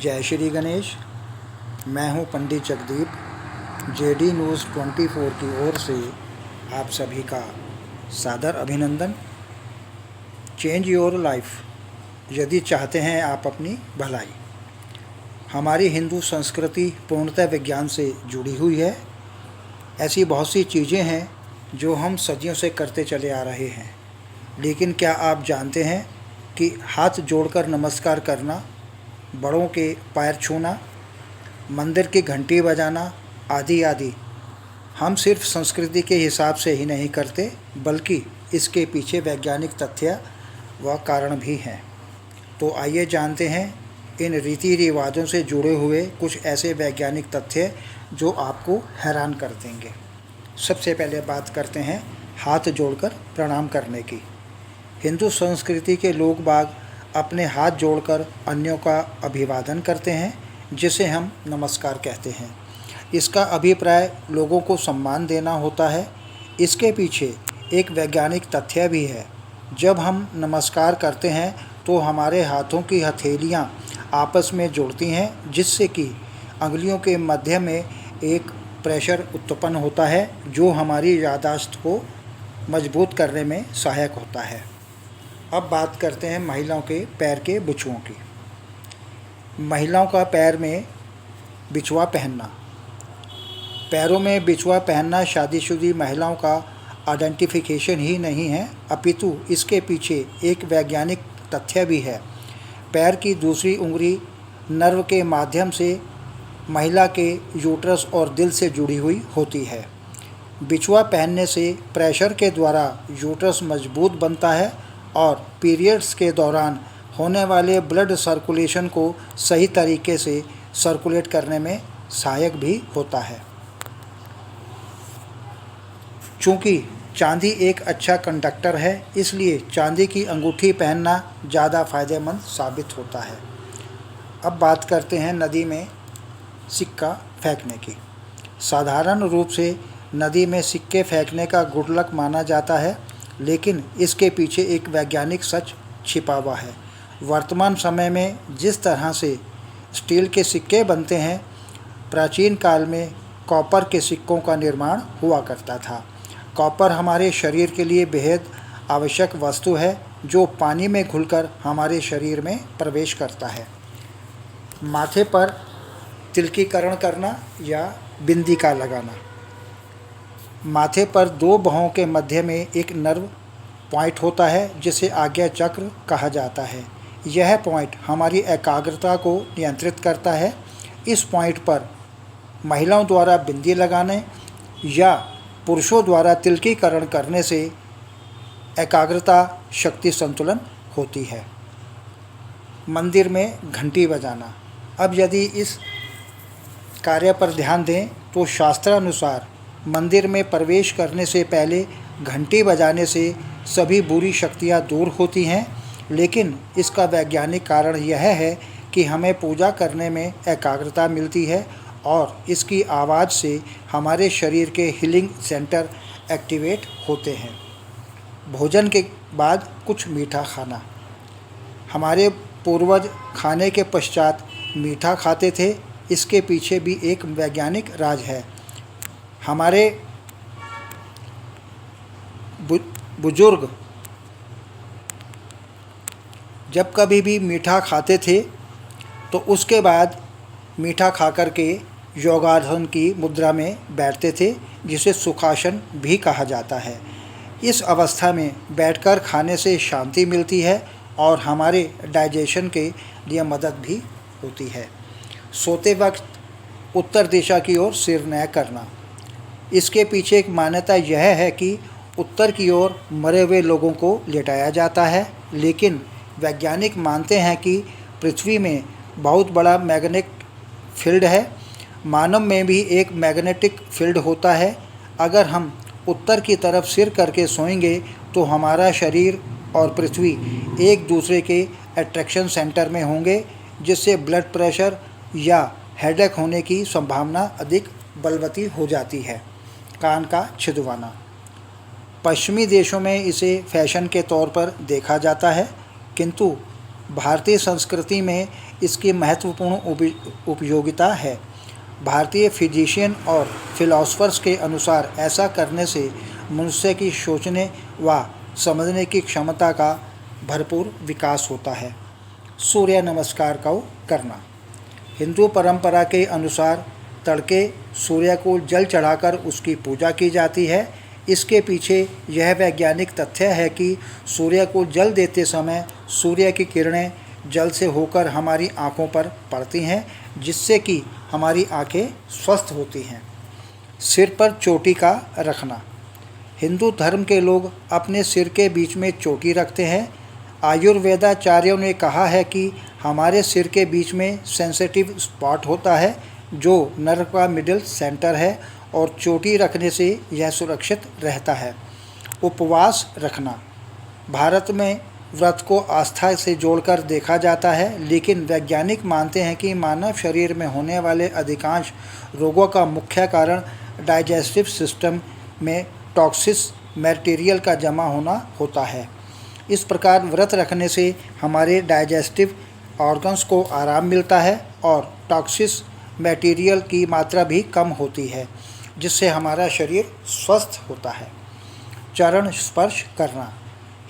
जय श्री गणेश। मैं हूं पंडित जगदीप। जेडी न्यूज़ 24 की ओर से आप सभी का सादर अभिनंदन। चेंज योर लाइफ यदि चाहते हैं आप अपनी भलाई। हमारी हिंदू संस्कृति पूर्णतः विज्ञान से जुड़ी हुई है। ऐसी बहुत सी चीज़ें हैं जो हम सदियों से करते चले आ रहे हैं, लेकिन क्या आप जानते हैं कि हाथ जोड़कर नमस्कार करना, बड़ों के पैर छूना, मंदिर की घंटी बजाना आदि आदि हम सिर्फ संस्कृति के हिसाब से ही नहीं करते, बल्कि इसके पीछे वैज्ञानिक तथ्य व कारण भी हैं। तो आइए जानते हैं इन रीति रिवाजों से जुड़े हुए कुछ ऐसे वैज्ञानिक तथ्य जो आपको हैरान कर देंगे। सबसे पहले बात करते हैं हाथ जोड़कर प्रणाम करने की। हिंदू संस्कृति के लोग बाग अपने हाथ जोड़कर अन्यों का अभिवादन करते हैं, जिसे हम नमस्कार कहते हैं। इसका अभिप्राय लोगों को सम्मान देना होता है। इसके पीछे एक वैज्ञानिक तथ्य भी है। जब हम नमस्कार करते हैं तो हमारे हाथों की हथेलियां आपस में जुड़ती हैं, जिससे कि अंगुलियों के मध्य में एक प्रेशर उत्पन्न होता है, जो हमारी याददाश्त को मजबूत करने में सहायक होता है। अब बात करते हैं महिलाओं के पैर के बिछुओं की। महिलाओं का पैर में बिछुआ पहनना। पैरों में बिछुआ पहनना शादीशुदा महिलाओं का आइडेंटिफिकेशन ही नहीं है, अपितु इसके पीछे एक वैज्ञानिक तथ्य भी है। पैर की दूसरी उंगली नर्व के माध्यम से महिला के यूट्रस और दिल से जुड़ी हुई होती है। बिछुआ पहनने से प्रेशर के द्वारा यूट्रस मजबूत बनता है और पीरियड्स के दौरान होने वाले ब्लड सर्कुलेशन को सही तरीके से सर्कुलेट करने में सहायक भी होता है। चूँकि चांदी एक अच्छा कंडक्टर है, इसलिए चांदी की अंगूठी पहनना ज़्यादा फायदेमंद साबित होता है। अब बात करते हैं नदी में सिक्का फेंकने की। साधारण रूप से नदी में सिक्के फेंकने का गुडलक माना जाता है, लेकिन इसके पीछे एक वैज्ञानिक सच छिपा हुआ है। वर्तमान समय में जिस तरह से स्टील के सिक्के बनते हैं, प्राचीन काल में कॉपर के सिक्कों का निर्माण हुआ करता था। कॉपर हमारे शरीर के लिए बेहद आवश्यक वस्तु है, जो पानी में घुलकर हमारे शरीर में प्रवेश करता है। माथे पर तिलकीकरण करना या बिंदी का लगाना। माथे पर दो भौं के मध्य में एक नर्व पॉइंट होता है, जिसे आज्ञा चक्र कहा जाता है। यह पॉइंट हमारी एकाग्रता को नियंत्रित करता है। इस पॉइंट पर महिलाओं द्वारा बिंदी लगाने या पुरुषों द्वारा तिलकीकरण करने से एकाग्रता, शक्ति संतुलन होती है। मंदिर में घंटी बजाना। अब यदि इस कार्य पर ध्यान दें तो शास्त्रानुसार मंदिर में प्रवेश करने से पहले घंटी बजाने से सभी बुरी शक्तियाँ दूर होती हैं, लेकिन इसका वैज्ञानिक कारण यह है कि हमें पूजा करने में एकाग्रता मिलती है और इसकी आवाज़ से हमारे शरीर के हीलिंग सेंटर एक्टिवेट होते हैं। भोजन के बाद कुछ मीठा खाना। हमारे पूर्वज खाने के पश्चात मीठा खाते थे। इसके पीछे भी एक वैज्ञानिक राज है। हमारे बुजुर्ग जब कभी भी मीठा खाते थे तो उसके बाद मीठा खाकर के योगासन की मुद्रा में बैठते थे, जिसे सुखासन भी कहा जाता है। इस अवस्था में बैठकर खाने से शांति मिलती है और हमारे डाइजेशन के लिए मदद भी होती है। सोते वक्त उत्तर दिशा की ओर सिर न करना। इसके पीछे एक मान्यता यह है कि उत्तर की ओर मरे हुए लोगों को लेटाया जाता है, लेकिन वैज्ञानिक मानते हैं कि पृथ्वी में बहुत बड़ा मैग्नेटिक फील्ड है। मानव में भी एक मैग्नेटिक फील्ड होता है। अगर हम उत्तर की तरफ सिर करके सोएंगे तो हमारा शरीर और पृथ्वी एक दूसरे के अट्रैक्शन सेंटर में होंगे, जिससे ब्लड प्रेशर या हेडेक होने की संभावना अधिक बलवती हो जाती है। कान का छिदवाना। पश्चिमी देशों में इसे फैशन के तौर पर देखा जाता है, किंतु भारतीय संस्कृति में इसकी महत्वपूर्ण उपयोगिता है। भारतीय फिजिशियन और फिलोसफर्स के अनुसार ऐसा करने से मनुष्य की सोचने व समझने की क्षमता का भरपूर विकास होता है। सूर्य नमस्कार का करना। हिंदू परंपरा के अनुसार तड़के सूर्य को जल चढ़ाकर उसकी पूजा की जाती है। इसके पीछे यह वैज्ञानिक तथ्य है कि सूर्य को जल देते समय सूर्य की किरणें जल से होकर हमारी आँखों पर पड़ती हैं, जिससे कि हमारी आँखें स्वस्थ होती हैं। सिर पर चोटी का रखना। हिंदू धर्म के लोग अपने सिर के बीच में चोटी रखते हैं। आयुर्वेदाचार्यों ने कहा है कि हमारे सिर के बीच में सेंसिटिव स्पॉट होता है जो नर्व का मिडिल सेंटर है और चोटी रखने से यह सुरक्षित रहता है। उपवास रखना। भारत में व्रत को आस्था से जोड़कर देखा जाता है, लेकिन वैज्ञानिक मानते हैं कि मानव शरीर में होने वाले अधिकांश रोगों का मुख्य कारण डाइजेस्टिव सिस्टम में टॉक्सिक मटेरियल का जमा होना होता है। इस प्रकार व्रत रखने से हमारे डाइजेस्टिव ऑर्गन्स को आराम मिलता है और टॉक्सिक मटेरियल की मात्रा भी कम होती है, जिससे हमारा शरीर स्वस्थ होता है। चरण स्पर्श करना।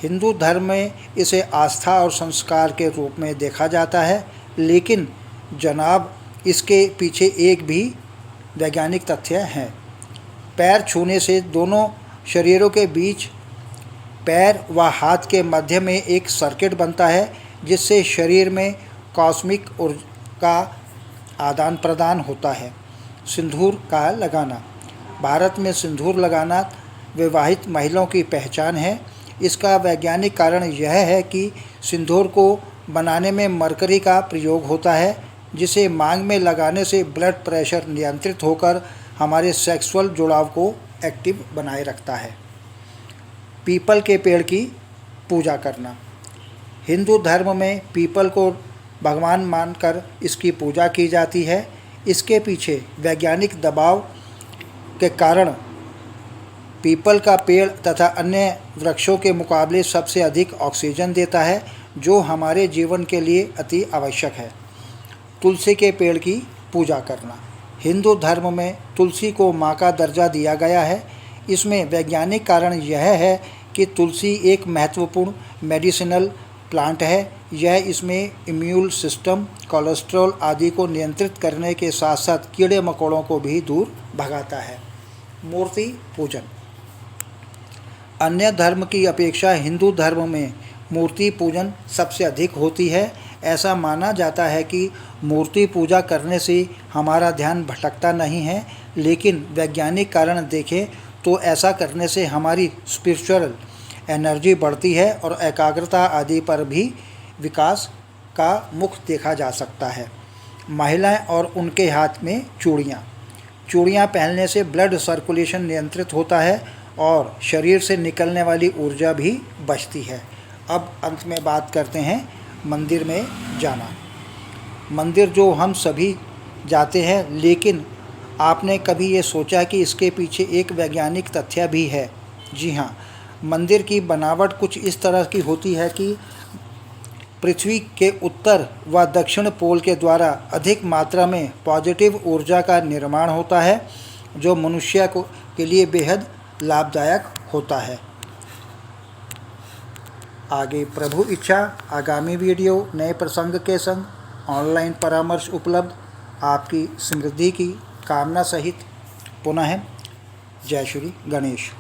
हिंदू धर्म में इसे आस्था और संस्कार के रूप में देखा जाता है, लेकिन जनाब इसके पीछे एक भी वैज्ञानिक तथ्य है। पैर छूने से दोनों शरीरों के बीच पैर व हाथ के मध्य में एक सर्किट बनता है, जिससे शरीर में कॉस्मिक ऊर्जा का आदान प्रदान होता है। सिंदूर का लगाना। भारत में सिंदूर लगाना विवाहित महिलाओं की पहचान है। इसका वैज्ञानिक कारण यह है कि सिंदूर को बनाने में मरकरी का प्रयोग होता है, जिसे मांग में लगाने से ब्लड प्रेशर नियंत्रित होकर हमारे सेक्सुअल जुड़ाव को एक्टिव बनाए रखता है। पीपल के पेड़ की पूजा करना। हिंदू धर्म में पीपल को भगवान मानकर इसकी पूजा की जाती है। इसके पीछे वैज्ञानिक दबाव के कारण पीपल का पेड़ तथा अन्य वृक्षों के मुकाबले सबसे अधिक ऑक्सीजन देता है, जो हमारे जीवन के लिए अति आवश्यक है। तुलसी के पेड़ की पूजा करना। हिंदू धर्म में तुलसी को माँ का दर्जा दिया गया है। इसमें वैज्ञानिक कारण यह है कि तुलसी एक महत्वपूर्ण मेडिसिनल प्लांट है। यह इसमें इम्यून सिस्टम, कोलेस्ट्रॉल आदि को नियंत्रित करने के साथ साथ कीड़े मकोड़ों को भी दूर भगाता है। मूर्ति पूजन। अन्य धर्म की अपेक्षा हिंदू धर्म में मूर्ति पूजन सबसे अधिक होती है। ऐसा माना जाता है कि मूर्ति पूजा करने से हमारा ध्यान भटकता नहीं है, लेकिन वैज्ञानिक कारण देखें तो ऐसा करने से हमारी स्पिरिचुअल एनर्जी बढ़ती है और एकाग्रता आदि पर भी विकास का मुख देखा जा सकता है। महिलाएं और उनके हाथ में चूड़ियाँ। चूड़ियाँ पहनने से ब्लड सर्कुलेशन नियंत्रित होता है और शरीर से निकलने वाली ऊर्जा भी बचती है। अब अंत में बात करते हैं मंदिर में जाना। मंदिर जो हम सभी जाते हैं, लेकिन आपने कभी ये सोचा कि इसके पीछे एक वैज्ञानिक तथ्य भी है? जी हाँ, मंदिर की बनावट कुछ इस तरह की होती है कि पृथ्वी के उत्तर व दक्षिण पोल के द्वारा अधिक मात्रा में पॉजिटिव ऊर्जा का निर्माण होता है, जो मनुष्य के लिए बेहद लाभदायक होता है। आगे प्रभु इच्छा आगामी वीडियो नए प्रसंग के संग ऑनलाइन परामर्श उपलब्ध। आपकी समृद्धि की कामना सहित पुनः जय श्री गणेश।